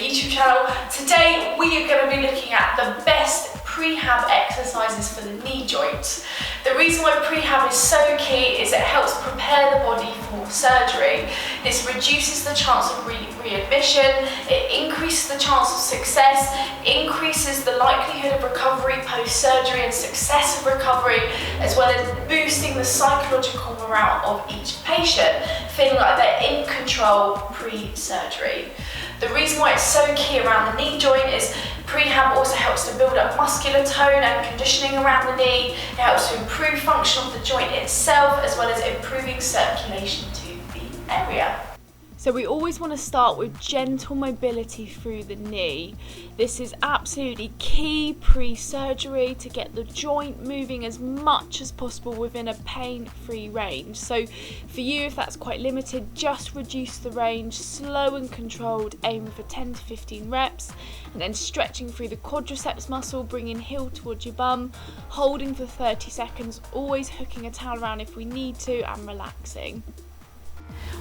YouTube channel. Today we are going to be looking at the best prehab exercises for the knee joints. The reason why prehab is so key is it helps prepare the body for surgery. This reduces the chance of readmission, it increases the chance of success, increases the likelihood of recovery post-surgery and success of recovery, as well as boosting the psychological morale of each patient, feeling like they're in control pre-surgery. The reason why it's so key around the knee joint is prehab also helps to build up muscular tone and conditioning around the knee. It helps to improve function of the joint itself, as well as improving circulation to the area. So we always want to start with gentle mobility through the knee. This is absolutely key pre-surgery to get the joint moving as much as possible within a pain-free range. So for you, if that's quite limited, just reduce the range, slow and controlled, aiming for 10 to 15 reps, and then stretching through the quadriceps muscle, bringing heel towards your bum, holding for 30 seconds, always hooking a towel around if we need to, and relaxing.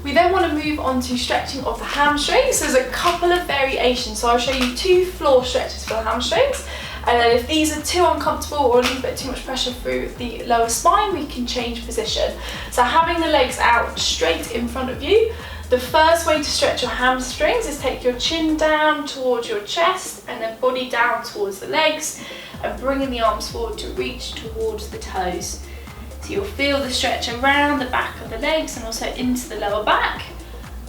We then want to move on to stretching of the hamstrings. There's a couple of variations, so I'll show you 2 floor stretches for the hamstrings, and then if these are too uncomfortable or a little bit too much pressure through the lower spine, we can change position. So having the legs out straight in front of you, the first way to stretch your hamstrings is take your chin down towards your chest and then body down towards the legs, and bringing the arms forward to reach towards the toes. So you'll feel the stretch around the back of the legs and also into the lower back,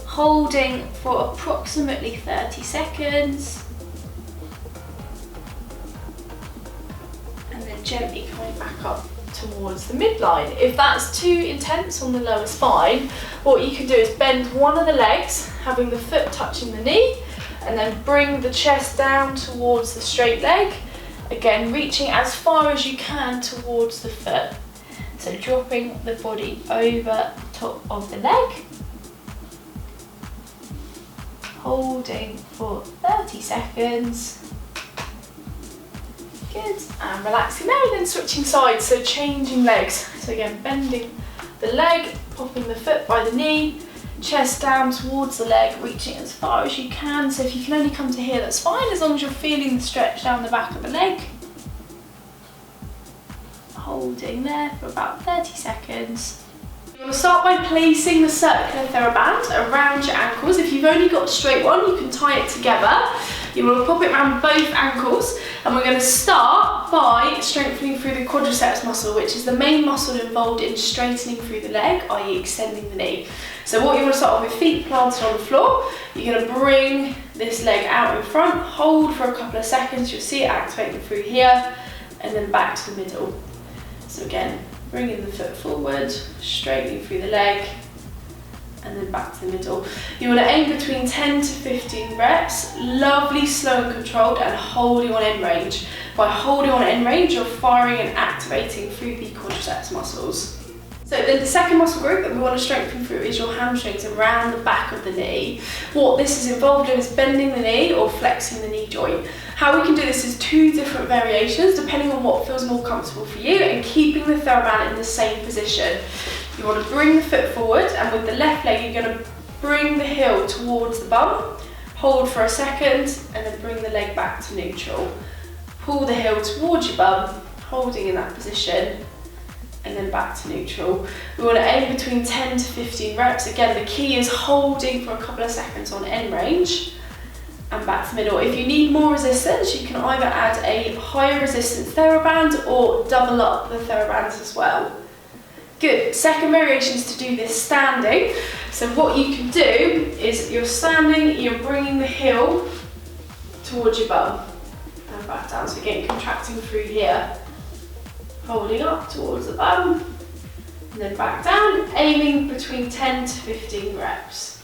holding for approximately 30 seconds. And then gently coming back up towards the midline. If that's too intense on the lower spine, what you can do is bend one of the legs, having the foot touching the knee, and then bring the chest down towards the straight leg. Again, reaching as far as you can towards the foot. So dropping the body over top of the leg, holding for 30 seconds. Good, and relaxing there, and then switching sides, so changing legs. So again, bending the leg, popping the foot by the knee, chest down towards the leg, reaching as far as you can. So if you can only come to here, that's fine, as long as you're feeling the stretch down the back of the leg. Holding there for about 30 seconds. You want to start by placing the circular TheraBand around your ankles. If you've only got a straight one, you can tie it together. You want to pop it around both ankles, and we're going to start by strengthening through the quadriceps muscle, which is the main muscle involved in straightening through the leg, i.e. extending the knee. So what you want to start off with, feet planted on the floor. You're going to bring this leg out in front, hold for a couple of seconds, you'll see it activating through here, and then back to the middle. So again, bringing the foot forward, straightening through the leg, and then back to the middle. You want to aim between 10 to 15 reps, lovely, slow and controlled, and holding on end range. By holding on end range, you're firing and activating through the quadriceps muscles. So then the second muscle group that we want to strengthen through is your hamstrings around the back of the knee. What this is involved in is bending the knee or flexing the knee joint. How we can do this is 2 different variations depending on what feels more comfortable for you, and keeping the TheraBand in the same position. You want to bring the foot forward, and with the left leg you're going to bring the heel towards the bum, hold for a second, and then bring the leg back to neutral. Pull the heel towards your bum, holding in that position, and then back to neutral. We want to aim between 10 to 15 reps. Again, the key is holding for a couple of seconds on end range, and back to middle. If you need more resistance, you can either add a higher resistance TheraBand or double up the TheraBands as well. Good. Second variation is to do this standing. So what you can do is you're standing, you're bringing the heel towards your bum and back down. So again, contracting through here, holding up towards the bum, and then back down, aiming between 10 to 15 reps.